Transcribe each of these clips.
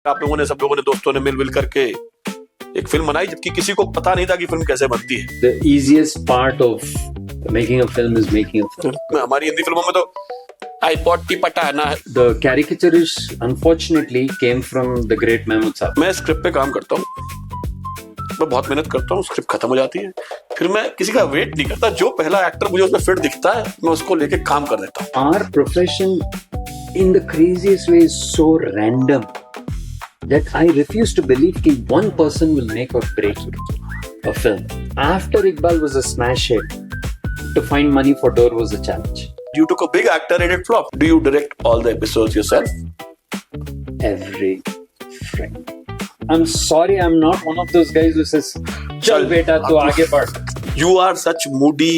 आप लोगों ने सब लोगों ने दोस्तों ने मिल करके एक फिल्म बनाई जबकि किसी को पता नहीं था कि फिल्म कैसे बनती है। The easiest part of making a film is making a film. हमारी हिंदी फिल्मों में तो iPod की पटाना है। The caricaturists unfortunately came from the great Mahmood साहब. मैं स्क्रिप्ट पे काम करता हूँ, मैं बहुत मेहनत करता हूँ, स्क्रिप्ट खत्म हो जाती है, फिर मैं किसी का वेट नहीं करता, जो पहला एक्टर मुझे उसमें फिट दिखता है मैं उसको लेके काम कर देता हूँ। Our profession in the craziest way is so random that I refuse to believe that one person will make or break a film. After Iqbal was a smash hit, to find money for door was a challenge. You took a big actor and it flopped. Do you direct all the episodes yourself? Every frame. I'm sorry, I'm not one of those guys who says, "Chal beta, tu aage badh." You are such moody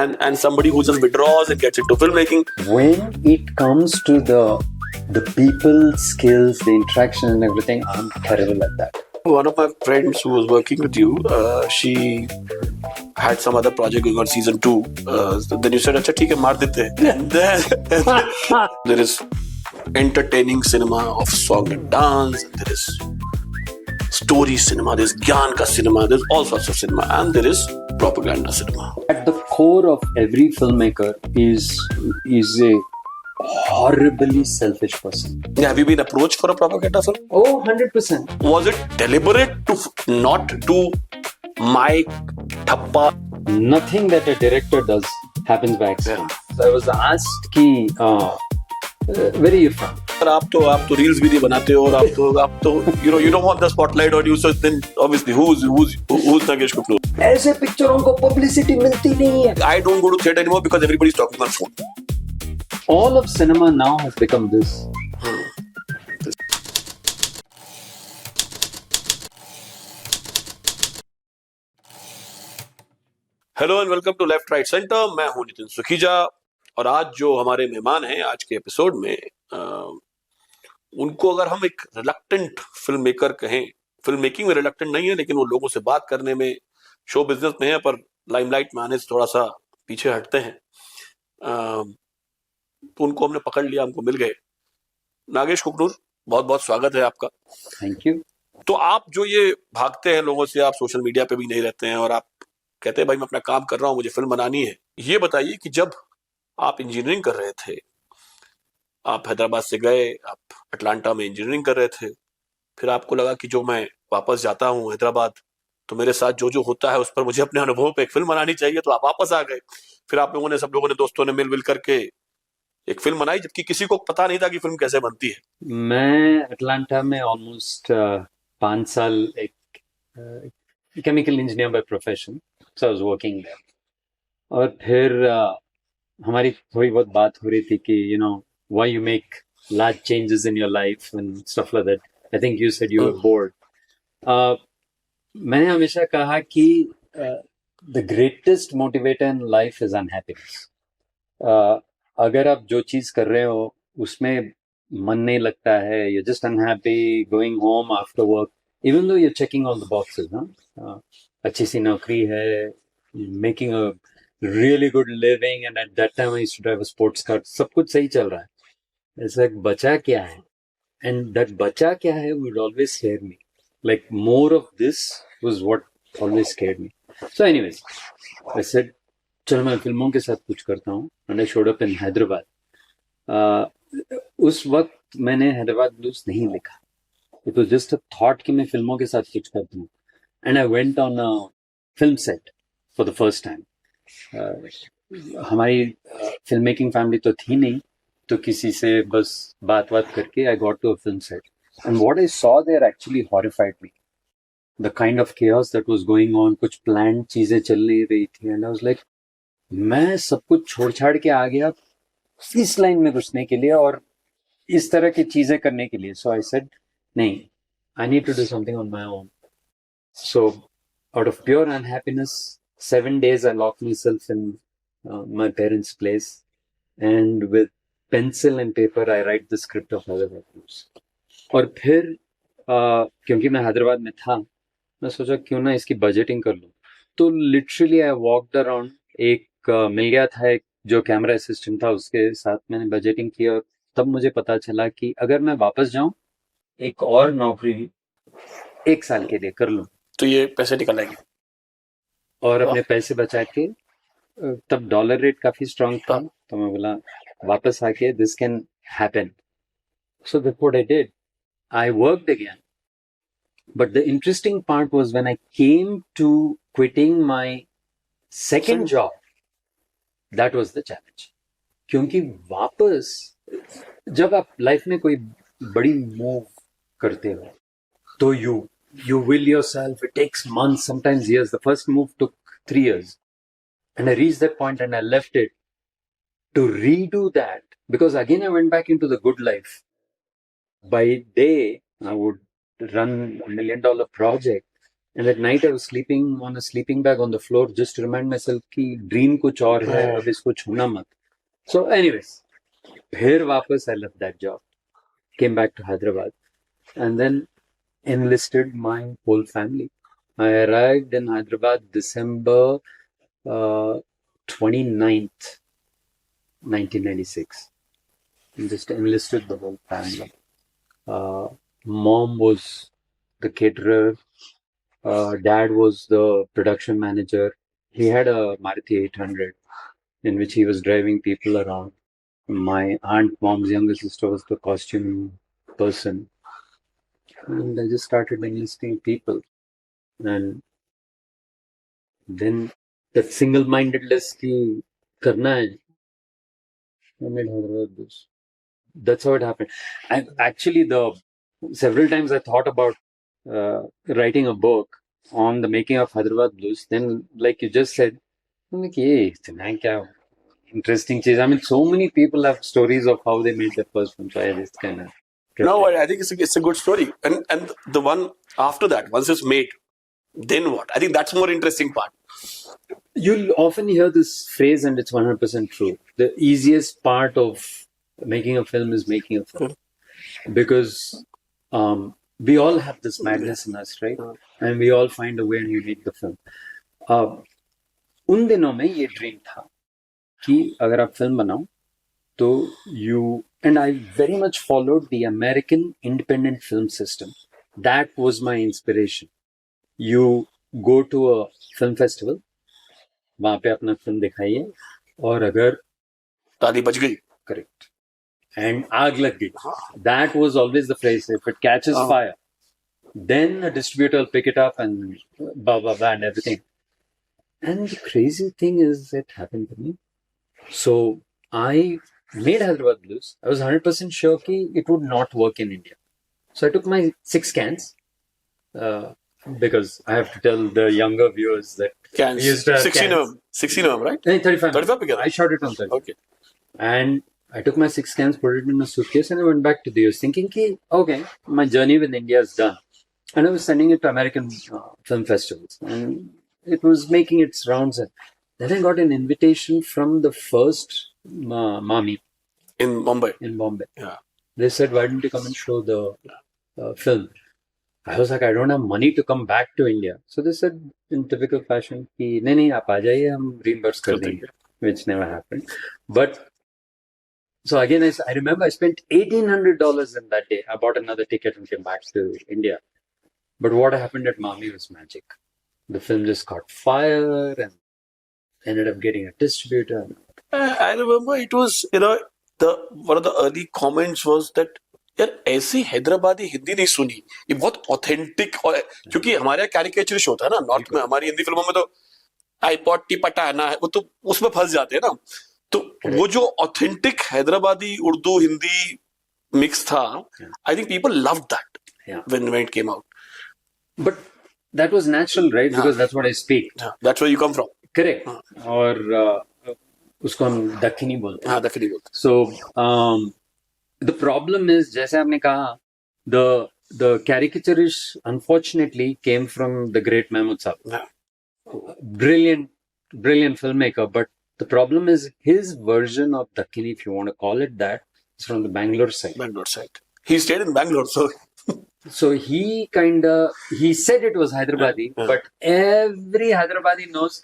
and somebody who just withdraws and gets into filmmaking. When it comes to the people skills, the interaction and everything, I'm terrible at that. One of my friends who was working with you, she had some other project going on season 2. Then you said, "Acha, theek hai, maar dete hain." And then there is entertaining cinema of song and dance. There is story cinema. There is gyan ka cinema. There is all sorts of cinema, and there is propaganda cinema. At the core of every filmmaker is a horribly selfish person. Have you been approached for a propaganda film? Oh, 100%. Was it deliberate to not do mic, thappa? Nothing that a director does happens by accident. So I was asked कि where are you from? आप तो reels भी नहीं बनाते हो और आप तो you don't want the spotlight on you, so then obviously who's Nagesh Kukunoor? ऐसे पिक्चरों को पब्लिसिटी मिलती नहीं है. I don't go to theatre anymore because everybody's talking on phone. All of cinema now has become this. Hello and welcome to left right centre. मैं हूं नितिन सुखीजा और आज जो हमारे मेहमान हैं आज के एपिसोड में उनको अगर हम एक रिलक्टेंट फिल्म मेकर कहें, फिल्म मेकिंग में रिलक्टेंट नहीं है लेकिन वो लोगों से बात करने में, शो बिजनेस में है पर लाइमलाइट में आने से थोड़ा सा पीछे हटते हैं, तो उनको हमने पकड़ लिया, हमको मिल गए। नागेश कुकनूर, बहुत बहुत स्वागत है आपका। Thank you. तो आप जो ये भागते हैं लोगों से, आप सोशल मीडिया पे भी नहीं रहते हैं और आप कहते हैं भाई मैं अपना काम कर रहा हूँ, मुझे फिल्म बनानी है, ये बताइए कि जब आप इंजीनियरिंग कर रहे थे, आप हैदराबाद से गए, आप अटलांटा में इंजीनियरिंग कर रहे थे, फिर आपको लगा कि जो मैं वापस जाता हूँ हैदराबाद तो मेरे साथ जो जो होता है उस पर मुझे अपने अनुभव पे एक फिल्म बनानी चाहिए, तो आप वापस आ गए। फिर आप लोगों ने, सब लोगों ने, दोस्तों ने मिल करके एक फिल्म बनाई जबकि किसी को पता नहीं था कि फिल्म कैसे बनती है। मैं अटलांटा में ऑलमोस्ट 5 साल एक chemical engineer by profession, so I was working there. और फिर हमारी थोड़ी बहुत बात हो रही थी कि why you make large changes in your life and stuff like that. I think you said you were board. मैंने हमेशा कहा कि the greatest motivator in life is unhappiness. अगर आप जो चीज कर रहे हो उसमें मन नहीं लगता है, you're just unhappy going home after work, even though you're checking all the boxes, अच्छी सी नौकरी है, making a really good living, and at that time I used to drive a sports car, सब कुछ सही चल रहा है, it's like बचा क्या है, and that बचा क्या है would always scare me, like more of this was what always scared me. So anyways, I said चलो मैं फिल्मों के साथ कुछ करता हूँ, and I showed up in Hyderabad. उस वक्त मैंने हैदराबाद ब्लूज नहीं लिखा, it was just a thought कि मैं फिल्मों के साथ कुछ करता हूँ, and I went on a film set for the first time. हमारी फिल्म मेकिंग फैमिली तो थी नहीं, तो किसी से बस बात करके I got to a film set, and what I saw there actually horrified me, the kind of chaos that was going on, कुछ प्लान्ड चीजें चल नहीं रही थी, एंड आई वाज लाइक मैं सब कुछ छोड़ छाड़ के आ गया इस लाइन में घुसने के लिए और इस तरह की चीजें करने के लिए। सो आई सेड नहीं, I need to do something on my own. So out of pure unhappiness 7 days I locked myself in my parents' place, and with pencil and paper I write the script of Hyderabad Blues. और फिर क्योंकि मैं हैदराबाद में था, मैं सोचा क्यों ना इसकी बजटिंग कर लूँ, तो लिटरली आई वॉकड अराउंड, एक मिल गया था एक जो कैमरा असिस्टेंट था, उसके साथ मैंने बजटिंग की, और तब मुझे पता चला कि अगर मैं वापस जाऊं एक और नौकरी 1 साल के लिए कर लूं तो ये पैसे निकल आएंगे। और अपने पैसे बचा के तब डॉलर रेट काफी स्ट्रांग था, तो मैं बोला वापस आके this can happen. So that's what I did. I worked again. But the interesting part was when I came to quitting my second job, that was the challenge. क्योंकि वापस जब आप लाइफ में कोई बड़ी मूव करते हो तो you will yourself, it takes months, sometimes years. The first move took 3 years and I reached that point and I left it to redo that because again I went back into the good life. By day I would run $1 million project and at night I was sleeping on a sleeping bag on the floor just to remind myself कि dream कुछ और है, अब इसको छूना मत. So anyways, फिर वापस I left that job, came back to Hyderabad and then enlisted my whole family. I arrived in Hyderabad December 29th, 1996. And just enlisted the whole family. Mom was the caterer. Dad was the production manager. He had a Maruti 800 in which he was driving people around. My aunt, mom's younger sister, was the costume person. And I just started enlisting people. And then that single-mindedness ki karna hai, I made Hyderabad Blues. That's how it happened. And actually, several times I thought about writing a book on the making of Hyderabad Blues. Then, like you just said, I'm like, hey, इतना क्या interesting cheez. I mean, so many people have stories of how they made their first film. So I just kind of. No, I think it's a good story. And the one after that, once it's made, then what? I think that's more interesting part. You'll often hear this phrase, and it's 100% true. The easiest part of making a film is making a film. Because we all have this madness in us, right? And we all find a way and we make the film. उन दिनों में ये dream था कि अगर आप film बनाओ तो you and I very much followed the American independent film system. That was my inspiration. You go to a film festival, वहां पे अपना फिल्म दिखाइए और अगर ताली बज गई, correct, and आग लग गई, that was always the phrase. If it catches fire, then a distributor will pick it up and blah blah blah and everything. And the crazy thing is, it happened to me. So I made Hyderabad Blues. I was 100% sure that it would not work in India. So I took my 6 cans. Because I have to tell the younger viewers that cans. We used to have 16 cans. of them, 16 of them, right? 35. 35 I shot it on 35. Okay. And I took my 6 cans, put it in a suitcase, and I went back to the US thinking, okay, my journey with India is done. And I was sending it to American film festivals. And it was making its rounds. And then I got an invitation from the first Mami. In Bombay. Yeah. They said, why don't you come and show the film? I was like, I don't have money to come back to India. So they said, in typical fashion, कि नहीं आप आ जाइए, हम reimburse कर देंगे, which never happened. But so again, I remember I spent $1,800 in that day. I bought another ticket and came back to India. But what happened at Mami was magic. The film just caught fire and ended up getting a distributor. I remember it was, one of the early comments was that यार ऐसी हैदराबादी हिंदी नहीं सुनी, ये बहुत authentic, और क्योंकि हमारे यहाँ कैरिकेचरिश होता है ना नॉर्थ में, हमारी हिंदी फिल्मों में तो आईपॉड टिपटा है ना, वो तो उसमें फंस जाते हैं ना. तो वो जो ऑथेंटिक हैदराबादी उर्दू हिंदी मिक्स था, I think people loved that when it came out. But that was natural, right? Because that's what I speak. That's where you come from. Correct. और उसको हम दक्खनी बोलते हैं. हाँ, दक्खनी बोलते हैं. सो the problem is, जैसे आपने कहा, the caricaturish unfortunately came from the great Mahmud Sahib. Brilliant filmmaker, but the problem is his version of Dakkini, if you want to call it that, is from the Bangalore side. He stayed in Bangalore, so he said it was Hyderabadi, but every Hyderabadi knows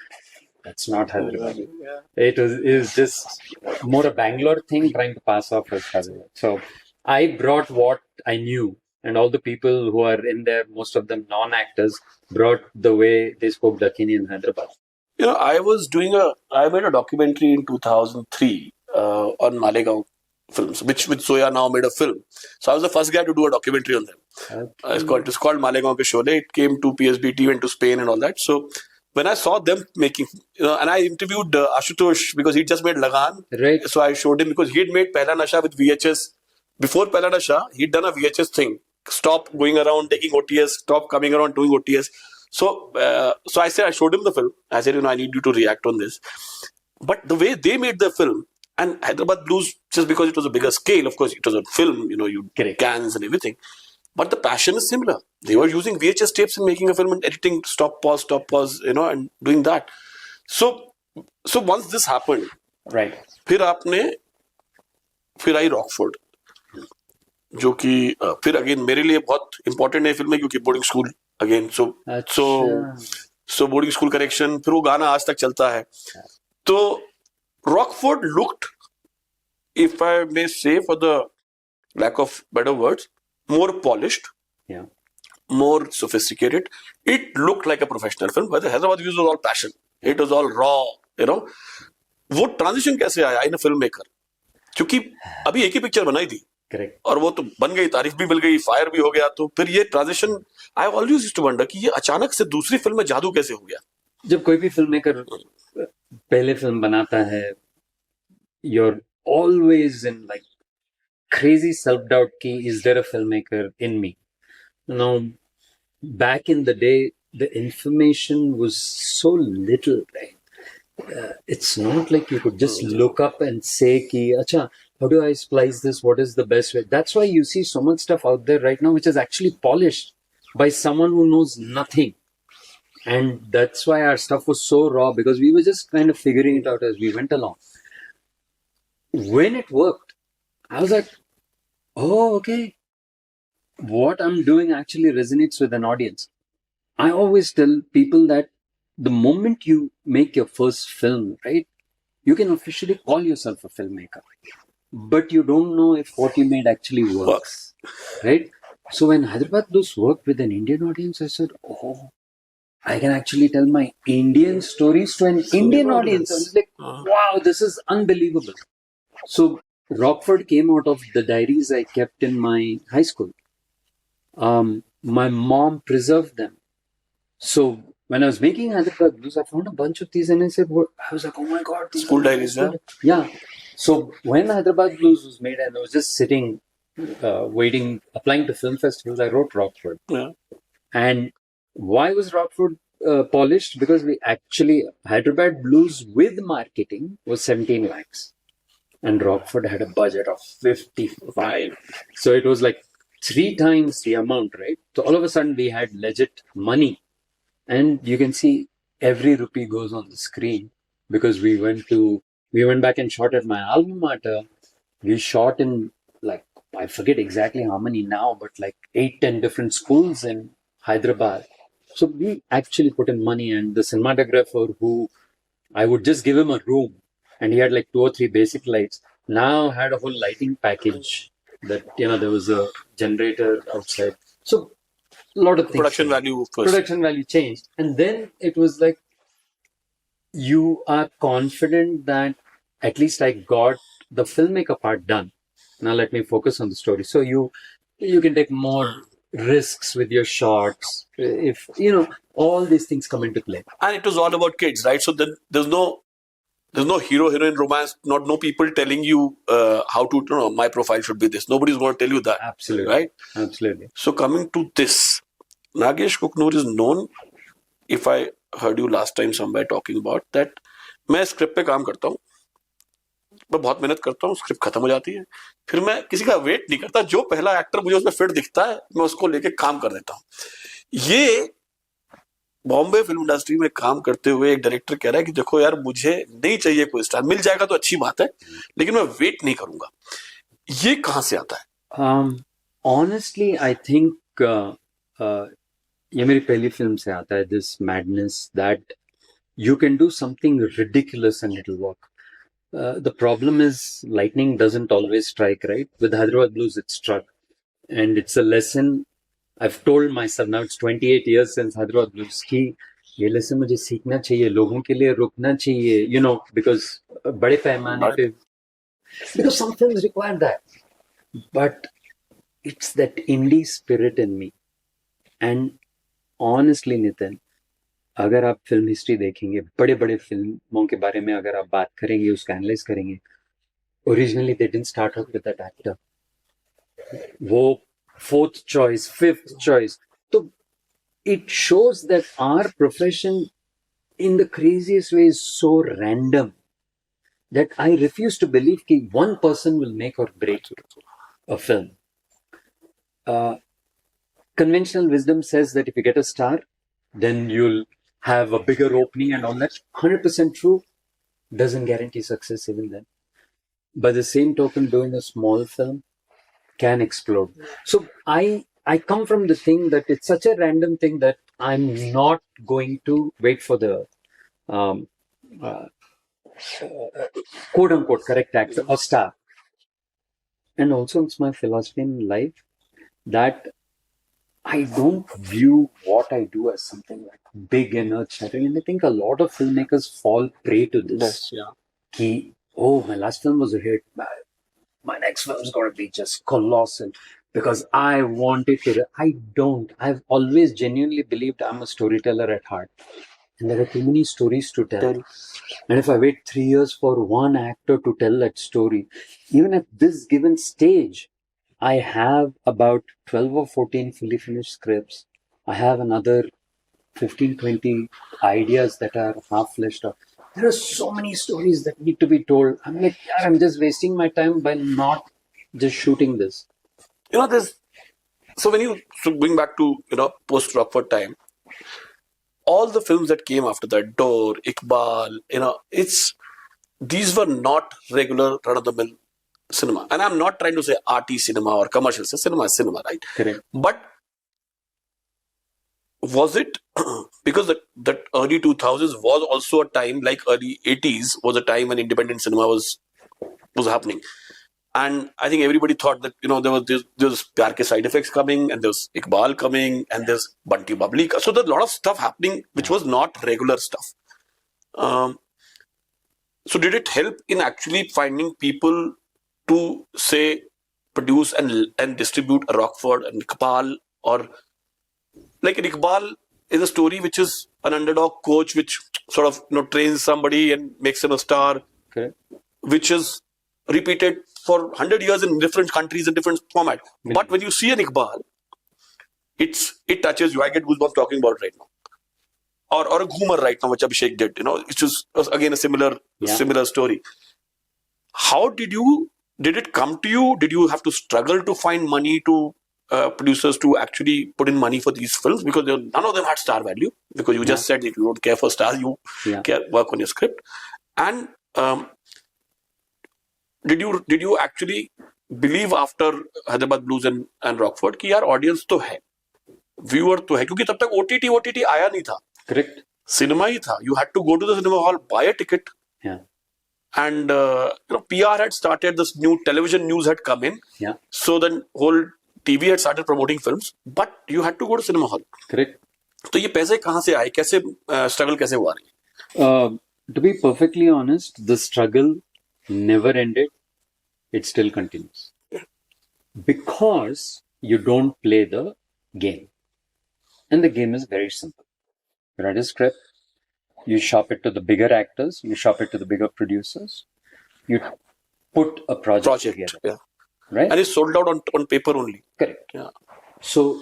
that's not Hyderabadi. It was just more a Bangalore thing trying to pass off as Hyderabad. So I brought what I knew and all the people who are in there, most of them non-actors, brought the way they spoke Dakkini in Hyderabad. I made a documentary in 2003 on Malegaon films, which Soya now made a film. So I was the first guy to do a documentary on them. It's called Malegaon Ke Sholay. It came to PSBT, went to Spain and all that. So when I saw them making, and I interviewed Ashutosh because he just made Lagan. Right. So I showed him because he had made Pehla Nasha with VHS. Before Pehla Nasha, he'd done a VHS thing. Stop going around taking OTS, stop coming around doing OTS. So I showed him the film. I said, I need you to react on this. But the way they made the film, and Hyderabad Blues, just because it was a bigger scale, of course, it was a film, you cans and everything. But the passion is similar. They were using VHS tapes and making a film and editing, stop, pause, and doing that. So once this happened, right. फिर आई Rockford, जो कि फिर again मेरे लिए बहुत important है film है, क्योंकि boarding school again so boarding school correction, फिर वो गाना आज तक चलता है. तो रॉकफोर्ड लुक्ड, इफ आई मे से for the lack of better words, more polished, more sophisticated. It looked like a professional film, but the Hyderabad Blues was all passion. It was all raw, वो transition कैसे आया इन film maker? क्योंकि अभी एक ही picture बनाई थी, correct, और वो तो बन गई, तारीफ भी मिल गई, फायर भी हो गया. तो फिर ये transition, I always used to wonder कि ये अचानक से दूसरी फिल्म में जादू कैसे हो गया. जब कोई भी फिल्म मेकर पहले फिल्म बनाता है, you're always in like crazy self-doubt ki, is there a filmmaker in me? Now, back in the day, the information was so little, right? It's not like you could just look up and say ki, acha, how do I splice this? What is the best way? That's why you see so much stuff out there right now which is actually polished by someone who knows nothing. And that's why our stuff was so raw, because we were just kind of figuring it out as we went along. When it worked, I was like, oh, okay. What I'm doing actually resonates with an audience. I always tell people that the moment you make your first film, right, you can officially call yourself a filmmaker, but you don't know if what you made actually works, right? So when Hyderabad Blues worked with an Indian audience, I said, oh, I can actually tell my Indian stories to an Indian audience. I was like, wow, this is unbelievable. So Rockford came out of the diaries I kept in my high school. My mom preserved them. So when I was making Hyderabad Blues, I found a bunch of these and I said, I was like, oh my God. School diaries, yeah? Yeah. So when Hyderabad Blues was made and I was just sitting, waiting, applying to film festivals, I wrote Rockford. Yeah. And why was Rockford polished? Because we actually, Hyderabad Blues with marketing was 17 lakhs. And Rockford had a budget of 55. So it was like 3 times the amount, right? So all of a sudden we had legit money. And you can see every rupee goes on the screen, because we went back and shot at my alma mater. We shot in like, I forget exactly how many now, but like 8-10 different schools in Hyderabad. So we actually put in money, and the cinematographer, who I would just give him a room and he had like 2 or 3 basic lights, now had a whole lighting package that, there was a generator outside. So a lot of things. Production value first. Production value changed. And then it was like, you are confident that at least I got the filmmaker part done. Now let me focus on the story. So you can take more risks with your shots. If, all these things come into play. And it was all about kids, right? So there's no hero-heroine romance, no people telling you how to, my profile should be this. Nobody's going to tell you that. Absolutely. Right? Absolutely. So coming to this, Nagesh Kukunoor is known, if I heard you last time somewhere talking about that, मैं script पे काम करता हूँ, मैं बहुत मेहनत करता हूँ, स्क्रिप्ट खत्म हो जाती है, फिर मैं किसी का वेट नहीं करता, जो पहला एक्टर मुझे उसमें फिट दिखता है मैं उसको लेके काम कर देता हूँ. ये बॉम्बे फिल्म इंडस्ट्री में काम करते हुए एक डायरेक्टर कह रहा है कि देखो यार, मुझे नहीं चाहिए कोई स्टार, मिल जाएगा तो अच्छी बात है, लेकिन मैं वेट नहीं करूंगा. ये कहां से आता है? Honestly, I think ये मेरी पहली फिल्म से आता है, this madness that you can do something ridiculous and it'll work. The problem is lightning doesn't always strike, right? With Hyderabad Blues, it struck. And it's a lesson I've told myself now. It's 28 years since Hyderabad Blues कि ये lesson मुझे सीखना चाहिए, लोगों के लिए रुकना चाहिए, you know, because बड़े पैमाने पे, because some films require that. But it's that indie spirit in me. And honestly, Nitin, अगर आप फिल्म हिस्ट्री देखेंगे, बड़े बड़े फिल्मों के बारे में अगर आप बात करेंगे, उसका एनालाइज करेंगे, originally they didn't start out with that actor, वो फोर्थ चॉइस, फिफ्थ चॉइस. तो it shows that our profession in the craziest way is so random that I refuse to believe that one person will make or break a film. Conventional wisdom says that if you get a star, then you'll have a bigger opening and all that. 100% true. Doesn't guarantee success even then. By the same token, doing a small film can explode. So I come from the thing that it's such a random thing that I'm not going to wait for the quote unquote correct actor or star. And also it's my philosophy in life that I don't view what I do as something like big and earth-shattering. And I think a lot of filmmakers fall prey to this. Yes, yeah. Ki, oh, my last film was a hit. My next film's got to be just colossal because I want it to. I don't. I've always genuinely believed I'm a storyteller at heart. And there are too many stories to tell. And if I wait 3 years for one actor to tell that story, even at this given stage, I have about 12 or 14 fully finished scripts. I have another 15, 20 ideas that are half fleshed out. There are so many stories that need to be told. I'm like, yeah, I'm just wasting my time by not just shooting this. You know, so going back to, post Rockford time, all the films that came after that, Door, Iqbal, these were not regular run-of-the-mill cinema. And I'm not trying to say arty cinema or commercial cinema is cinema, right? Correct. But was it because that early 2000s was also a time, like early 80s was a time when independent cinema was happening. And I think everybody thought that, there was Pyar Ke Side Effects coming, and there's Iqbal coming, and there's Bunty Bubbly. So there's a lot of stuff happening which was not regular stuff. So did it help in actually finding people to, say, produce and distribute a Rockford and Iqbal? Or like an Iqbal is a story which is an underdog coach which sort of trains somebody and makes him a star, okay, which is repeated for 100 years in different countries in different format. Mm-hmm. But when you see an Iqbal, it touches you. I get goosebumps talking about it right now. Or a Ghumar right now, which Abhishek did, which was again a similar story. How did it come to you? Did you have to struggle to find money to producers to actually put in money for these films? Because none of them had star value. Because you just said if you don't care for stars, you work on your script. And did you actually believe after Hyderabad Blues and Rockford कि यार audience तो है, viewer तो है, क्योंकि तब तक OTT आया नहीं था. Correct. Cinema ही था. You had to go to the cinema hall, buy a ticket. Yeah. And PR had started, this new television news had come in. Yeah. So then whole TV had started promoting films, but you had to go to cinema hall. Correct. तो ये पैसे कहाँ से आए? कैसे struggle कैसे हुआ? To be perfectly honest, the struggle never ended. It still continues. Because you don't play the game. And the game is very simple. You write a script, you shop it to the bigger actors, you shop it to the bigger producers, you put a project together. Yeah. Right? And it's sold out on paper only. Correct. Yeah. So,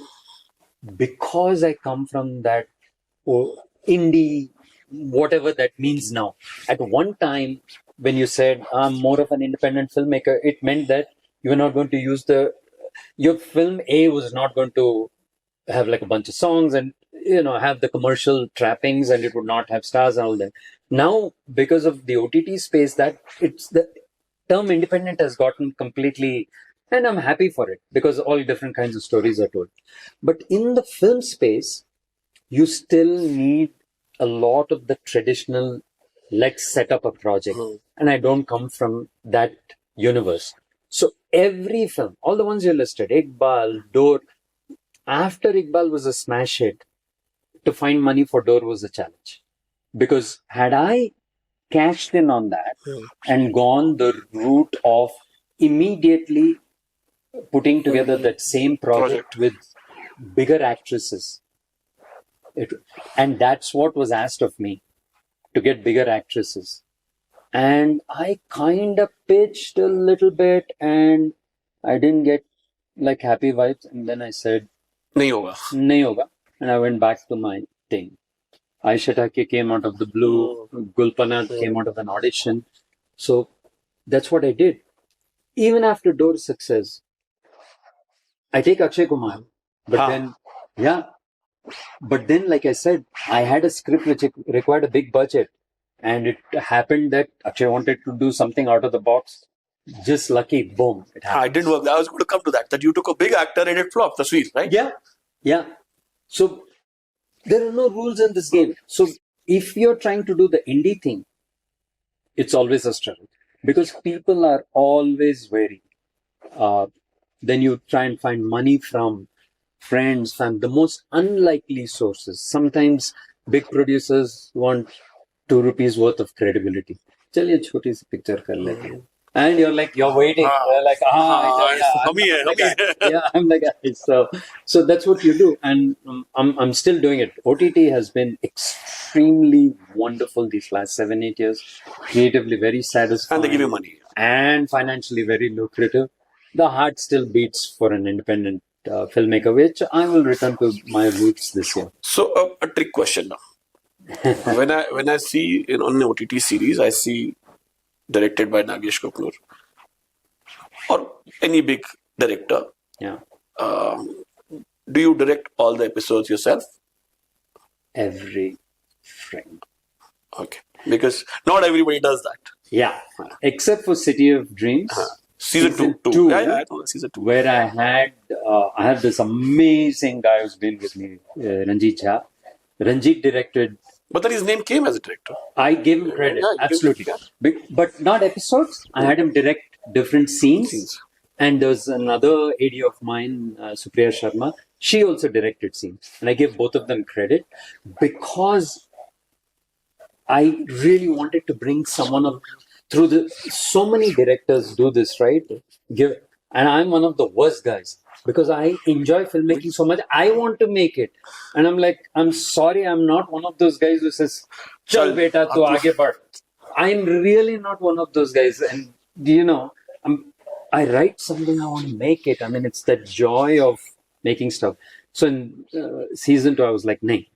because I come from that indie, whatever that means now, at one time, when you said, I'm more of an independent filmmaker, it meant that you were not going to use your film A was not going to have like a bunch of songs and, have the commercial trappings, and it would not have stars and all that. Now, because of the OTT space, that it's the term independent has gotten completely, and I'm happy for it because all different kinds of stories are told. But in the film space, you still need a lot of the traditional, let's set up a project. And I don't come from that universe. So every film, all the ones you listed, Iqbal, Door, after Iqbal was a smash hit, to find money for Door was a challenge. Because had I cashed in on that and gone the route of immediately putting together that same project with bigger actresses, and that's what was asked of me, to get bigger actresses. And I kind of pitched a little bit and I didn't get like happy vibes. And then I said, नहीं होगा. nahi hoga. And I went back to my thing. Aisha Take came out of the blue. Gulpana came out of an audition. So that's what I did. Even after Door's success, I take Akshay Kumar. But then, yeah. But then, like I said, I had a script which required a big budget. And it happened that Akshay wanted to do something out of the box. Just lucky, boom, it happened. I didn't work. I was going to come to that you took a big actor and it flopped, Tasveer, right? Yeah, yeah. So there are no rules in this game. So if you're trying to do the indie thing, it's always a struggle because people are always wary. Then you try and find money from friends, from the most unlikely sources. Sometimes big producers want 2 rupees worth of credibility. Chaliye choti si picture kar lete hain. And you're like, you're waiting. You're like, yeah, I'm the guy. So that's what you do. And I'm still doing it. OTT has been extremely wonderful these last 7-8 years. Creatively very satisfying. And they give you money. And financially very lucrative. The heart still beats for an independent filmmaker, which I will return to my roots this year. So a trick question now. when I see on an OTT series, I see directed by Nagesh Kukunoor or any big director. Yeah. Do you direct all the episodes yourself? Every frame. Okay. Because not everybody does that. Yeah. Except for City of Dreams. Season 2. Yeah, season 2. Where I had this amazing guy who's been with me, Ranjit Jha. Ranjit directed. But then his name came as a director. I gave him credit, absolutely. But not episodes. I had him direct different scenes. And there's another AD of mine, Supriya Sharma. She also directed scenes. And I gave both of them credit because I really wanted to bring someone up through so many directors do this, right? And I'm one of the worst guys. Because I enjoy filmmaking so much, I want to make it. And I'm like, I'm sorry, I'm not one of those guys who says, Chal beta, tu aage badh. I'm really not one of those guys. And, I write something, I want to make it. I mean, it's that joy of making stuff. So in season 2, I was like, nay,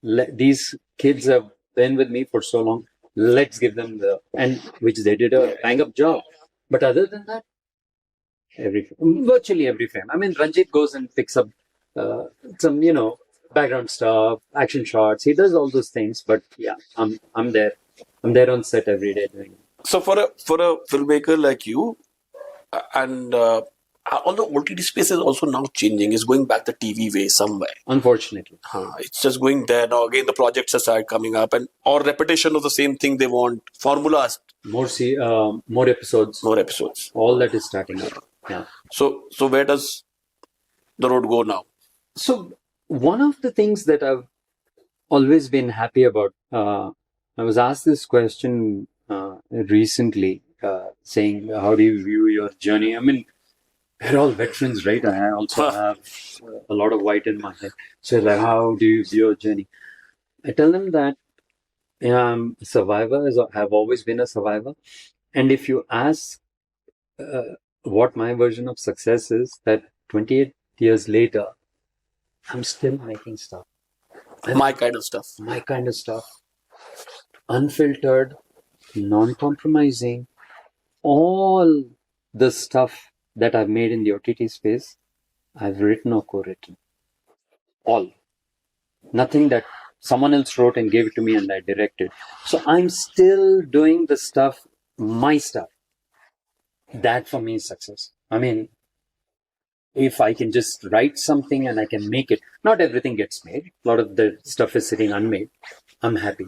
these kids have been with me for so long. Let's give them which they did a bang-up job. But other than that, virtually every frame. I mean, Ranjit goes and picks up some, background stuff, action shots. He does all those things. But yeah, I'm there. I'm there on set every day doing it. So for a filmmaker like you, and although OTT space is also now changing, it's going back the TV way somewhere. Unfortunately, it's just going there now. Again, the projects are start coming up, or repetition of the same thing they want. Formulas. More episodes. More episodes. All that is starting up. Yeah. So where does the road go now? So one of the things that I've always been happy about, I was asked this question recently, saying, how do you view your journey? I mean, we're all veterans, right? I also have a lot of white in my head. So like, how do you view your journey? I tell them that I'm a survivor, have always been a survivor. And if you ask what my version of success is, that 28 years later, I'm still making stuff. My kind of stuff. My kind of stuff. Unfiltered, non-compromising. All the stuff that I've made in the OTT space, I've written or co-written. All. Nothing that someone else wrote and gave it to me and I directed. So I'm still doing the stuff, my stuff. That for me is success. I mean, if I can just write something and I can make it, not everything gets made. A lot of the stuff is sitting unmade. I'm happy.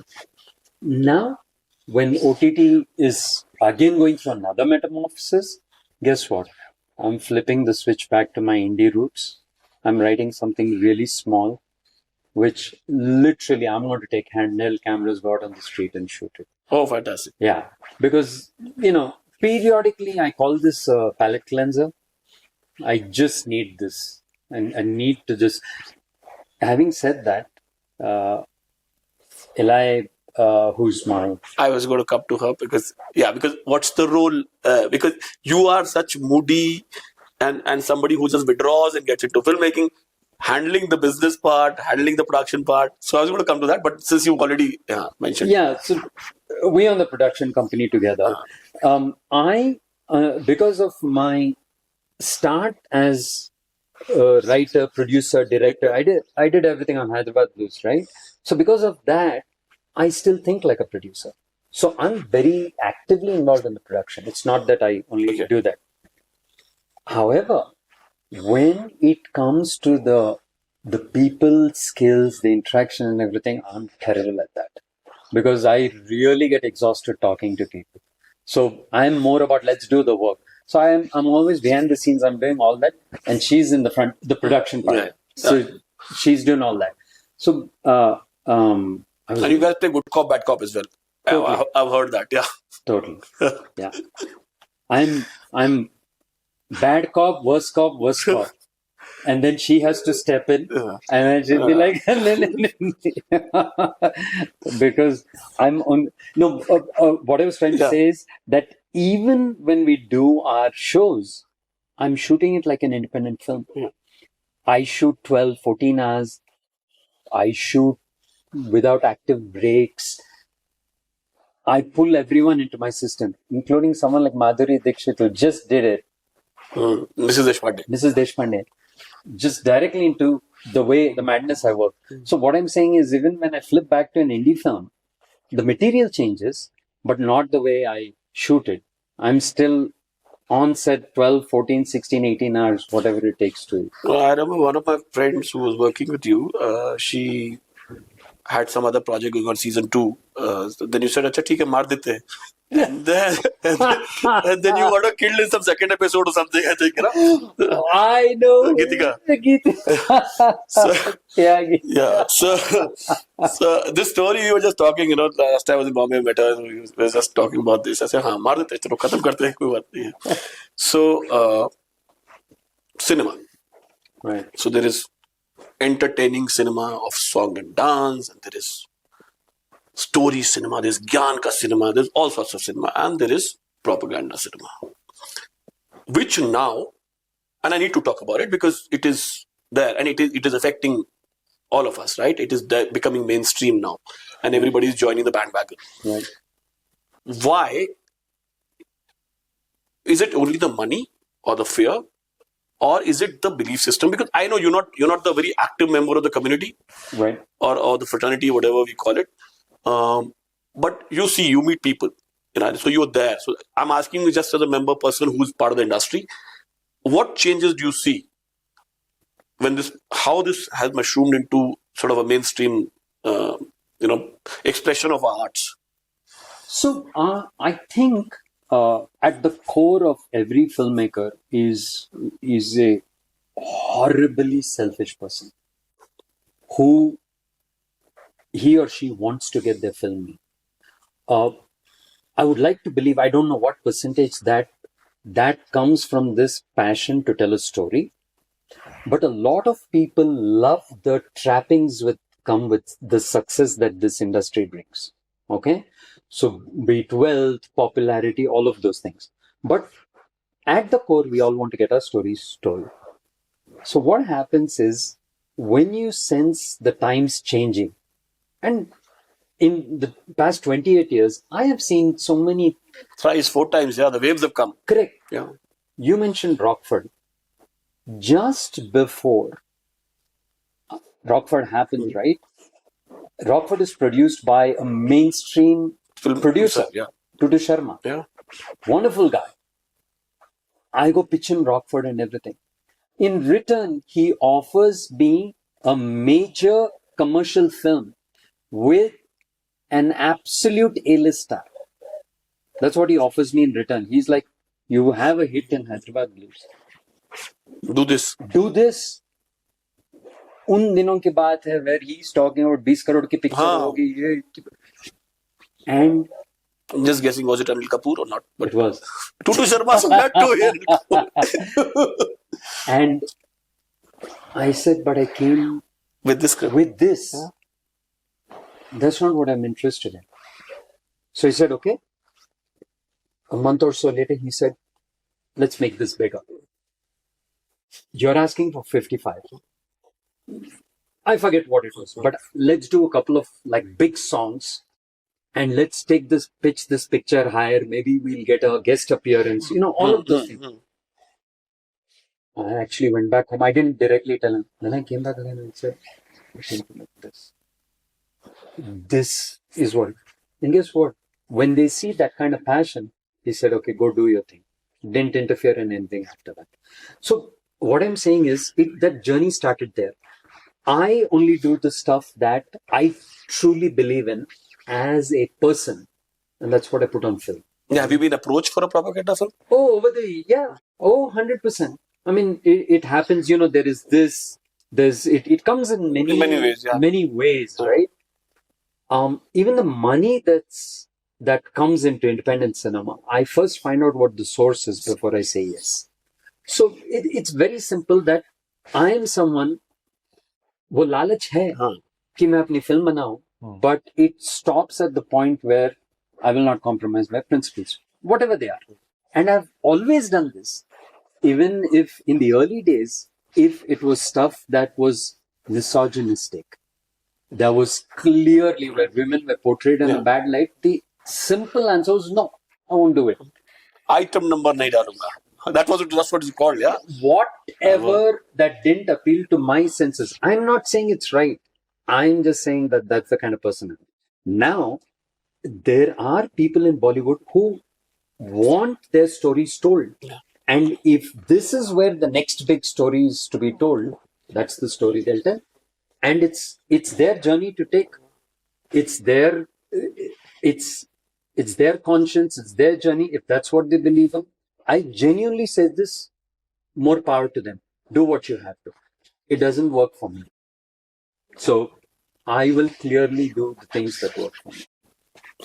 Now, when OTT is again going through another metamorphosis, Guess what? I'm flipping the switch back to my indie roots. I'm writing something really small, which literally I'm going to take handheld cameras, go out on the street and shoot it. Oh, fantastic. Yeah, because, periodically I call this a palette cleanser. I just need this. And I need to just. Having said that, Elahe, who's my. I was going to come to her because what's the role? Because you are such moody and somebody who just withdraws and gets into filmmaking, handling the business part, handling the production part. So I was going to come to that, but since you already mentioned. Yeah, so we own the production company together. Because of my start as a writer, producer, director, I did everything on Hyderabad Blues, right? So because of that, I still think like a producer. So I'm very actively involved in the production. It's not that I only do that. However, when it comes to the people skills, the interaction and everything, I'm terrible at that. Because I really get exhausted talking to people. So I'm more about let's do the work. So I'm always behind the scenes. I'm doing all that, and she's in the front, the production part. Yeah. So she's doing all that. So and you guys play good cop, bad cop as well. Totally. I've heard that. Yeah. Totally. Yeah. I'm bad cop, worst cop, worst cop. And then she has to step in, and then she'll be like, because I'm on. No, what I was trying to say is that even when we do our shows, I'm shooting it like an independent film. Yeah. I shoot 12, 14 hours. I shoot without active breaks. I pull everyone into my system, including someone like Madhuri Dixit who just did it. Mrs. Deshpande. Just directly into the madness I work. So what I'm saying is, even when I flip back to an indie film, the material changes, but not the way I shoot it. I'm still on set 12, 14, 16, 18 hours, whatever it takes to. I remember one of my friends who was working with you, she had some other project going on season 2. Then you said, "Acha, theek hai, maar dete hain." And then you got killed in some second episode or something, I think, I know. Geetika. So this story you were just talking, last time I was in Bombay, met her, we were just talking about this. I said, maar dete, chalo, khatam karte hain, koi baat nahi hai. So, cinema. Right. So there is entertaining cinema of song and dance, and there is story cinema, there's Gyan ka cinema, there's all sorts of cinema, and there is propaganda cinema. Which now, and I need to talk about it because it is there and it is affecting all of us, right? It is becoming mainstream now, and everybody is joining the bandwagon. Right. Why? Is it only the money or the fear? Or is it the belief system? Because I know you're not the very active member of the community, right? Or the fraternity, whatever we call it. But you meet people, so you're there. So I'm asking you just as a member person who's part of the industry, what changes do you see when how this has mushroomed into sort of a mainstream, expression of our arts? So I think at the core of every filmmaker is a horribly selfish person who he or she wants to get their film made. I would like to believe, I don't know what percentage that comes from this passion to tell a story, but a lot of people love the trappings come with the success that this industry brings. Okay, so be it wealth, popularity, all of those things. But at the core, we all want to get our stories told. So what happens is, when you sense the times changing, and in the past 28 years, I have seen so many... Thrice, 4 times, the waves have come. Correct. Yeah. You mentioned Rockford. Just before Rockford happens, right? Rockford is produced by a mainstream film producer, Tutu Sharma. Yeah. Wonderful guy. I go pitch in Rockford and everything. In return, he offers me a major commercial film with an absolute A-list star. That's what he offers me in return. He's like, You have a hit in Hyderabad Blues. Do this. Do this. उन दिनों की बात है where he's talking about 20 crore की picture होगी ये and just guessing, was it Anil Kapoor or not? But it was Tutu Sharma, so glad to hear. And I said, but I came with this. That's not what I'm interested in. So he said, okay. A month or so later, he said, let's make this bigger. You're asking for 55. I forget what it was, but let's do a couple of like big songs and let's take this picture higher. Maybe we'll get a guest appearance, all of those things. I actually went back home. I didn't directly tell him. Then I came back again and said, I think like this. This is what. And guess what? When they see that kind of passion, he said, okay, go do your thing. Didn't interfere in anything after that. So what I'm saying is that journey started there. I only do the stuff that I truly believe in as a person. And that's what I put on film. Yeah, have you been approached for a propaganda film? Oh, 100%. I mean, it happens, there is this, it comes in many ways, many ways, right? Even the money that comes into independent cinema, I first find out what the source is before I say yes. So it's very simple that I am someone, वो लालच है कि मैं अपनी film बनाऊं, but it stops at the point where I will not compromise my principles, whatever they are. And I've always done this, even if in the early days, if it was stuff that was misogynistic, that was clearly where women were portrayed in a bad light, the simple answer was no, I won't do it. Item number nahi dalunga. That's what it's called, yeah? Whatever that didn't appeal to my senses. I'm not saying it's right. I'm just saying that that's the kind of person I'm. Now, there are people in Bollywood who want their stories told. Yeah. And if this is where the next big story is to be told, that's the story they'll tell. And it's their journey to take. It's their conscience, it's their journey. If that's what they believe in, I genuinely say this, more power to them. Do what you have to. It doesn't work for me. So I will clearly do the things that work for me.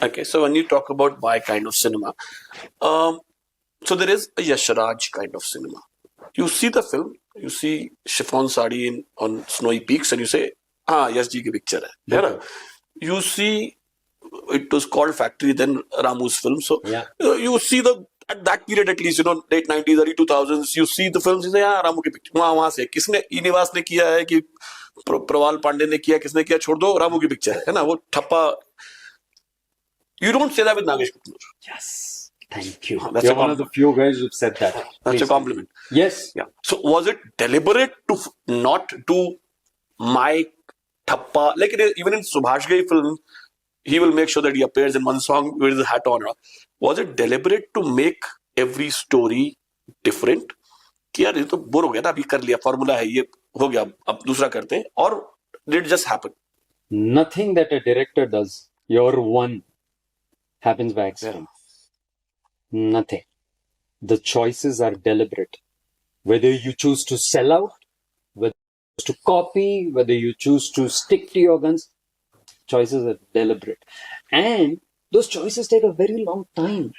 Okay, so when you talk about my kind of cinema, so there is a Yashraj kind of cinema. You see the film, you see chiffon sari on snowy peaks and you say, Yash ji ki picture hai. Yeah. You see, it was called Factory, then Ramu's film. So you see at that period at least, late 90s, early 2000s, you see the films, you say, Ramu ki picture. वहाँ से किसने ईनिवास ने किया है कि प्रवाल पांडे ने किया, किसने किया, छोड़ दो, रामू की पिक्चर है ना, वो ठप्पा. You don't say that with Nagesh Kukunoor. Yes. Thank you. You're one of the few guys who've said that. That's a compliment. Yes. Yeah. So was it deliberate to not do my thappa? Like even in Subhash Ghai film, he will make sure that he appears in one song with his hat on. Was it deliberate to make every story different? कि यार ये तो bore हो गया था, अभी कर लिया, फॉर्मूला है, ये हो गया, अब दूसरा करते हैं, or did it just happen? Nothing that a director does, your one, happens by accident. Nothing. The choices are deliberate. Whether you choose to sell out, whether you choose to copy, whether you choose to stick to your guns, choices are deliberate. And those choices take a very long time.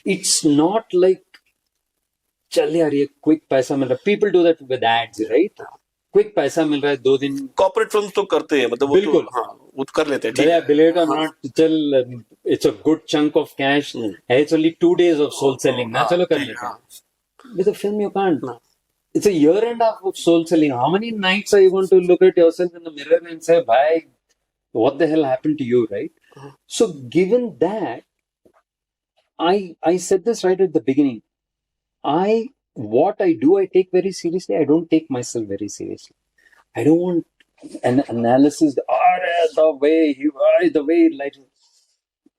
It's not like, चल यार ये quick पैसा मिल रहा है. People do that with ads, right? Quick पैसा मिल रहा है 2 दिन. Corporate films तो करते हैं, मतलब वो तो वो कर लेते हैं. ठीक है. Believe it or not, चल it's a good chunk of cash. It's only 2 days of soul selling. ना चलो कर लेते हैं. With a film you can't. It's a year and a half of soul selling. How many nights are you going to look at yourself in the mirror and say, "Bhai, what the hell happened to you?" Right? So given that, I said this right at the beginning. What I do, I take very seriously. I don't take myself very seriously. I don't want an analysis. The way he likes.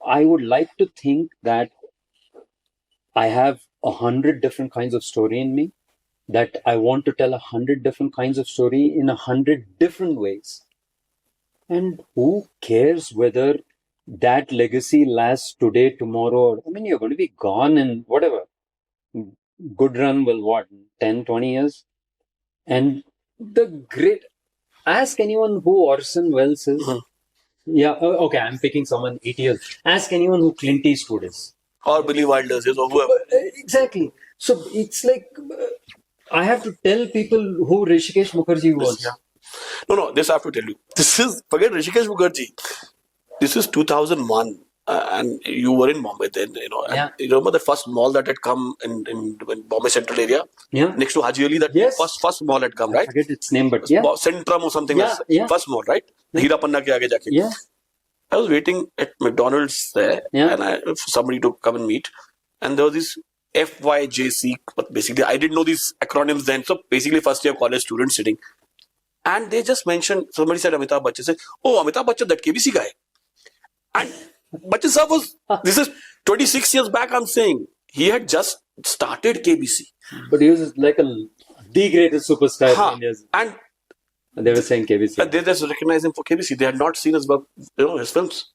I would like to think that I have 100 different kinds of story in me, that I want to tell 100 different kinds of story in 100 different ways. And who cares whether that legacy lasts today, tomorrow? I mean, you're going to be gone and whatever. good run will what, 10, 20 years? And the great, ask anyone who Orson Welles is. Yeah, okay, I'm picking someone 80 years. Ask anyone who Clint Eastwood is. Or Billy Wilder's is, or whoever. Exactly. So it's like, I have to tell people who Rishikesh Mukherjee was. Yeah. No, this I have to tell you. This is, forget Rishikesh Mukherjee. This is 2001. And you were in Bombay then, you know. And Yeah. you remember the first mall that had come in Bombay Central area? Yeah. Next to Haji Ali, that Yes. first mall had come, I right? forget its name, but yeah. Centrum or something Yeah, like that. yeah. First mall, right? Hira Panna ke aage jaake. Yeah. I was waiting at McDonald's there, Yeah. and for somebody to come and meet. And there was this FYJC, but basically I didn't know these acronyms then. So basically first year college students sitting. And they just mentioned, somebody said Amitabh Bachchan. Said, oh, Amitabh Bachchan, that KBC guy. And Bachchan sir was, this is 26 years back, I'm saying. He had just started KBC. But he was like the greatest superstar in India. And they were saying KBC. They just recognized him for KBC. They had not seen his work, his films.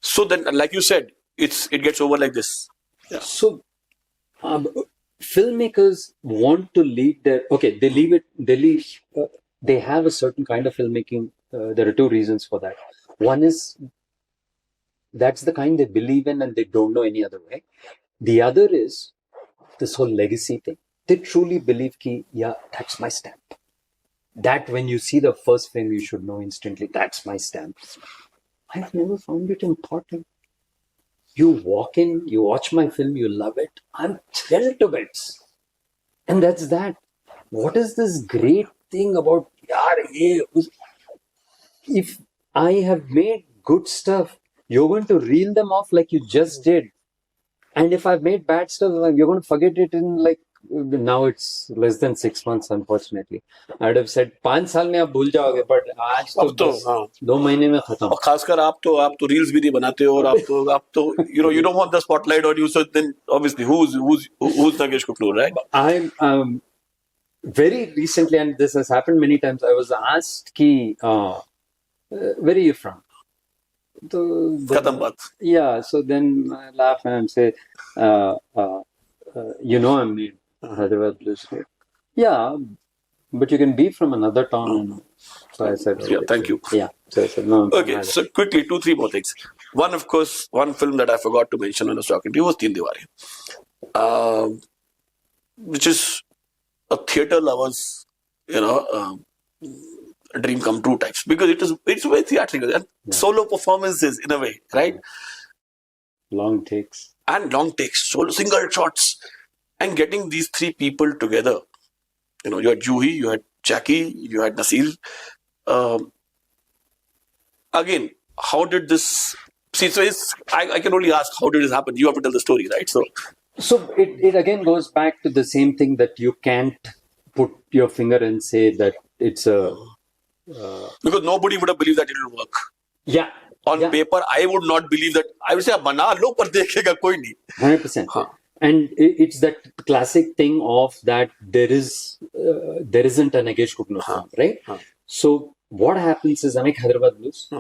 So then, like you said, it gets over like this. Yeah. So, filmmakers want to lead their. Okay, they have a certain kind of filmmaking. There are two reasons for that. One is that's the kind they believe in and they don't know any other way. The other is this whole legacy thing. They truly believe ki, yeah, that's my stamp. That when you see the first film, you should know instantly, that's my stamp. I've never found it important. You walk in, you watch my film, you love it. I'm thrilled to bits. And that's that. What is this great thing about, if I have made good stuff, you're going to reel them off like you just did. And if I've made bad stuff, you're going to forget it in like, now it's less than 6 months, unfortunately. I would have said 5 साल में आप भूल जाओगे, but आज तो 2 महीने में खत्म. और खासकर आप तो reels भी नहीं बनाते हो, और आप तो you don't want the spotlight on you, so then obviously who's Nagesh Kukunoor, right? I'm very recently, and this has happened many times, I was asked ki where are you from? Khatam baat. Yeah, so then I laugh and say, I'm made Hyderabad Blues. Yeah, but you can be from another town. So I said, yeah, thank you. Yeah, so I said, no. Okay, so quickly, 2-3 more things. One, of course, one film that I forgot to mention when I was talking to you was Teen Deewarein, which is a theatre lover's, dream come true types, because it's very theatrical and solo performances in a way, right? Long takes, solo single shots, and getting these 3 people together. You had Juhi, you had Jackie, you had Nasil. Again, how did this? See, so I can only ask, how did this happen? You have to tell the story, right? So it again goes back to the same thing that you can't put your finger and say that it's a. Because nobody would have believed that it will work. Yeah. On paper, I would not believe that. I would say, bana lo, par dekhega koi nahi. 100%. And it's that classic thing of that there isn't a Nagesh Kukunoor film, right? So what happens is I make Hyderabad Blues,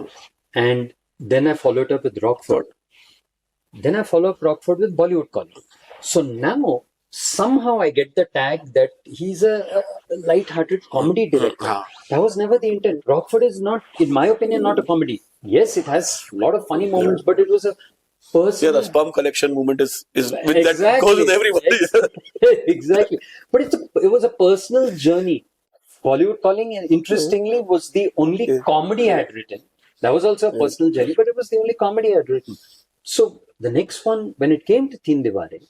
and then I follow it up with Rockford. Then I follow up Rockford with Bollywood Calling. So now somehow I get the tag that he's a light-hearted comedy director. That was never the intent. Rockford is not, in my opinion, not a comedy. Yes, it has a lot of funny moments, but it was a personal... Yeah, the sperm collection movement is with that goes with everybody. Exactly. But it was a personal journey. Bollywood Calling, interestingly, was the only comedy I had written. That was also a personal journey, but it was the only comedy I had written. So the next one, when it came to Teen Deewarein,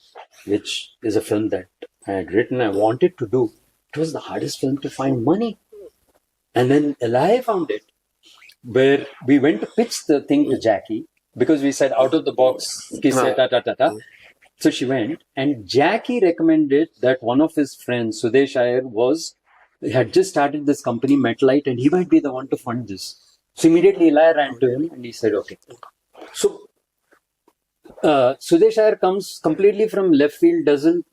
which is a film that I had written, I wanted to do, it was the hardest film to find money. And then Elahe found it, where we went to pitch the thing to Jackie, because we said out of the box, So she went, and Jackie recommended that one of his friends, Sudesh Iyer, had just started this company, Metalite, and he might be the one to fund this. So immediately Elahe ran to him and he said, okay. So Sudesh Iyer comes completely from left field, doesn't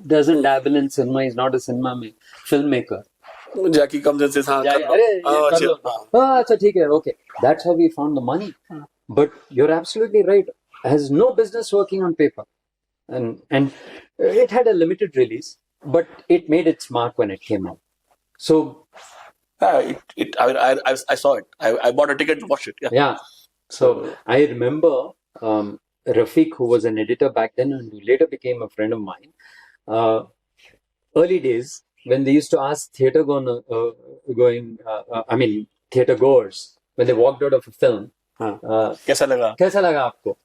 dabble in cinema, he's not a cinema filmmaker. Jackie comes and says, okay. That's how we found the money. But you're absolutely right. Has no business working on paper. and it had a limited release, but it made its mark when it came out. So I saw it. I bought a ticket to watch it. Yeah. yeah. So I remember Rafiq, who was an editor back then and who later became a friend of mine. Early days when they used to ask theater theater goers when they walked out of a film, कैसा लगा? कैसा लगा आपको?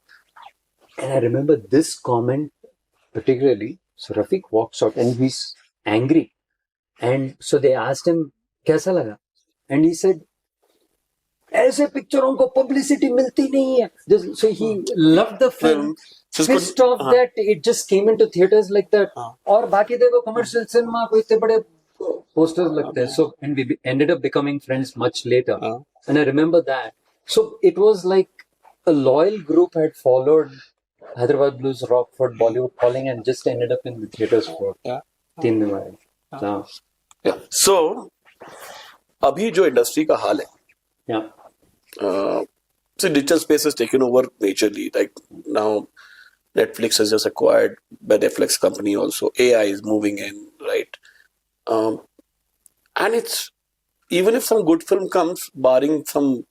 And I remember this comment particularly. So Rafiq walks out and he's angry. And so they asked him, कैसा लगा? And he said, ऐसे पिक्चरों को publicity मिलती नहीं है. So he loved the film, pissed off that it just came into theaters like that. और बाकी देखो commercial cinema को इतने बड़े posters लगते हैं. So and we ended up becoming friends much later. And I remember that. So it was like a loyal group had followed Hyderabad Blues, Rockford, Bollywood Calling, and just ended up in the theaters for 3 दिन. Yeah. So अभी जो industry का हाल है, so digital space has taken over majorly. Like now, Netflix has just acquired by Netflix company also. AI is moving in, right? And it's even if some good film comes, barring some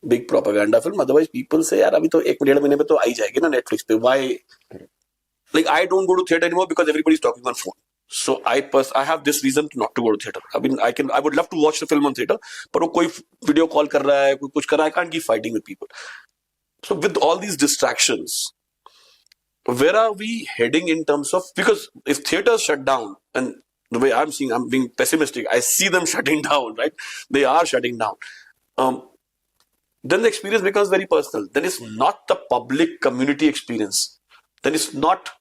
big propaganda film, otherwise people say, यार अभी तो 1 महीने में तो आ ही जाएगी ना Netflix पे. Why? Like I don't go to theater anymore because everybody's talking on phone. So I have this reason not to go to theater. I mean, I would love to watch the film on theater, but वो कोई video call कर रहा है, कोई कुछ कर रहा है, I can't keep fighting with people. So with all these distractions, where are we heading in terms of, because if theaters shut down, and the way I'm seeing, I'm being pessimistic, I see them shutting down, right? They are shutting down. Then the experience becomes very personal. Then it's not the public community experience. Then it's not,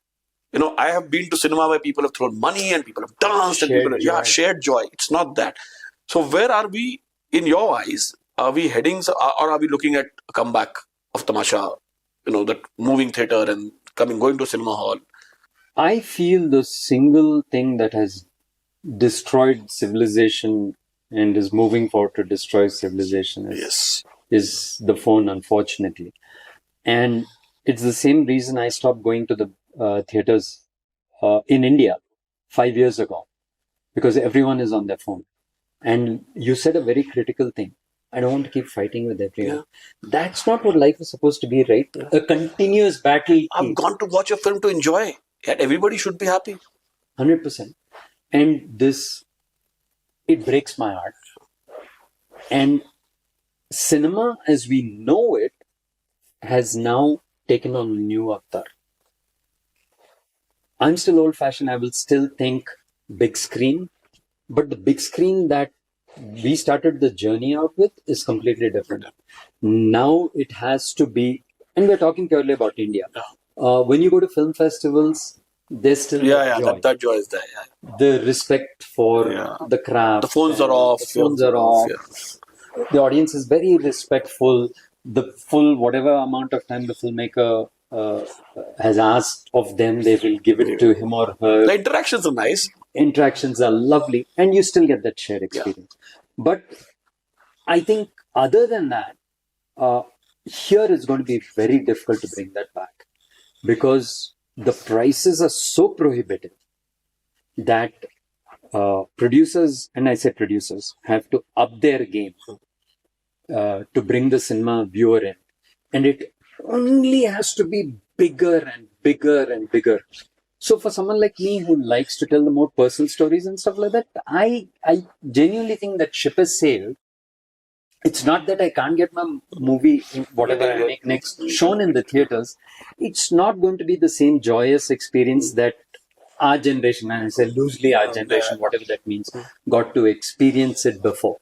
I have been to cinema where people have thrown money and people have danced and people have shared joy. It's not that. So where are we, in your eyes? Are we heading, or are we looking at a comeback of Tamasha, that moving theater and going to cinema hall? I feel the single thing that has destroyed civilization and is moving forward to destroy civilization is the phone, unfortunately. And it's the same reason I stopped going to the theaters in India 5 years ago, because everyone is on their phone. And you said a very critical thing. I don't want to keep fighting with everyone. Yeah. That's not what life is supposed to be, right? Yeah. A continuous battle. I've gone to watch a film to enjoy. Yet everybody should be happy. 100%. And it breaks my heart. And cinema as we know it has now taken on a new avatar. I'm still old-fashioned. I will still think big screen. But the big screen that we started the journey out with is completely different. Now it has to be, and we're talking purely about India. When you go to film festivals, there's still joy. That joy is there. Yeah. The respect for the craft. The phones are off. Yeah. The audience is very respectful. The full whatever amount of time the filmmaker has asked of them, they will give it to him or her. The interactions are nice. Interactions are lovely, and you still get that shared experience. But I think other than that, here it's going to be very difficult to bring that back, because the prices are so prohibitive that producers, and I say producers, have to up their game to bring the cinema viewer in. And it only has to be bigger and bigger and bigger. So for someone like me who likes to tell the more personal stories and stuff like that, I genuinely think that ship has sailed. It's not that I can't get my movie, whatever I make next, shown in the theaters. It's not going to be the same joyous experience that our generation, and I say loosely our generation, whatever that means, got to experience it before.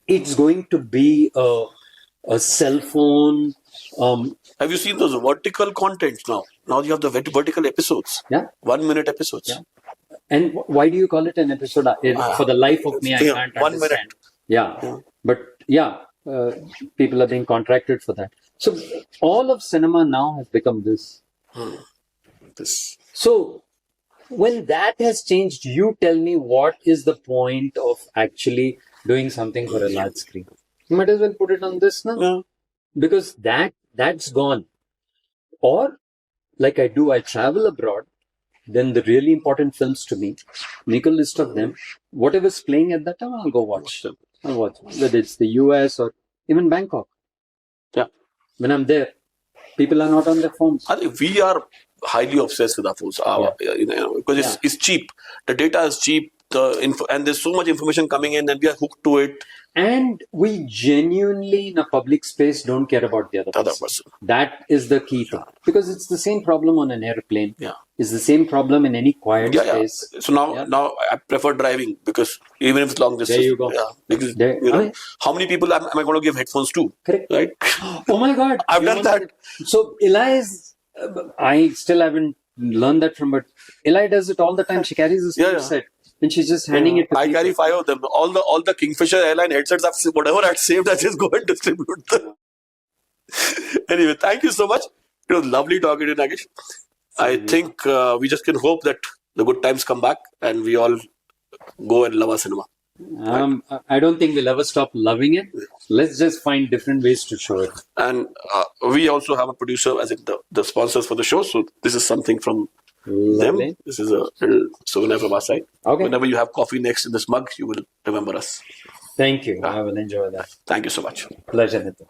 It's going to be a cell phone. Have you seen those vertical contents now? Now you have the vertical episodes. Yeah. 1 minute episodes. Yeah. And why do you call it an episode? For the life of me, I can't 1 understand. minute. Yeah. But people are being contracted for that. So all of cinema now has become this. So when that has changed, you tell me what is the point of actually doing something for a large screen? You might as well put it on this now. Yeah. Because that's gone. Or like I do, I travel abroad, then the really important films to me, make a list of them. Whatever's playing at that time, I'll go watch. I'll watch. Whether it's the US or even Bangkok. Yeah. When I'm there, people are not on their phones. I think we are highly obsessed with our phones. Because it's cheap. The data is cheap. And there's so much information coming in, and we are hooked to it. And we genuinely, in a public space, don't care about the other person. That is the key thing. Because it's the same problem on an airplane. Yeah. It's the same problem in any quiet space. Yeah. So now I prefer driving, because even if it's long distance. There you go. Yeah. Because, how many people am I going to give headphones to? Correct. Right? Oh my God. I've done that. So Elahe is, I still haven't learned that from, but Elahe does it all the time. She carries a same set. And she's just handing it to I people. carry 5 of them. All the Kingfisher airline headsets, whatever I've saved, I just go and distribute them. Anyway, thank you so much. It was lovely talking to you, Nagesh. I think we just can hope that the good times come back and we all go and love our cinema. I don't think we'll ever stop loving it. Let's just find different ways to show it. And we also have a producer, as in the sponsors for the show. So this is something from them. This is a little souvenir from our side. Okay. Whenever you have coffee next in this mug, you will remember us. Thank you. I will enjoy that. Thank you so much. Pleasure, Nitin.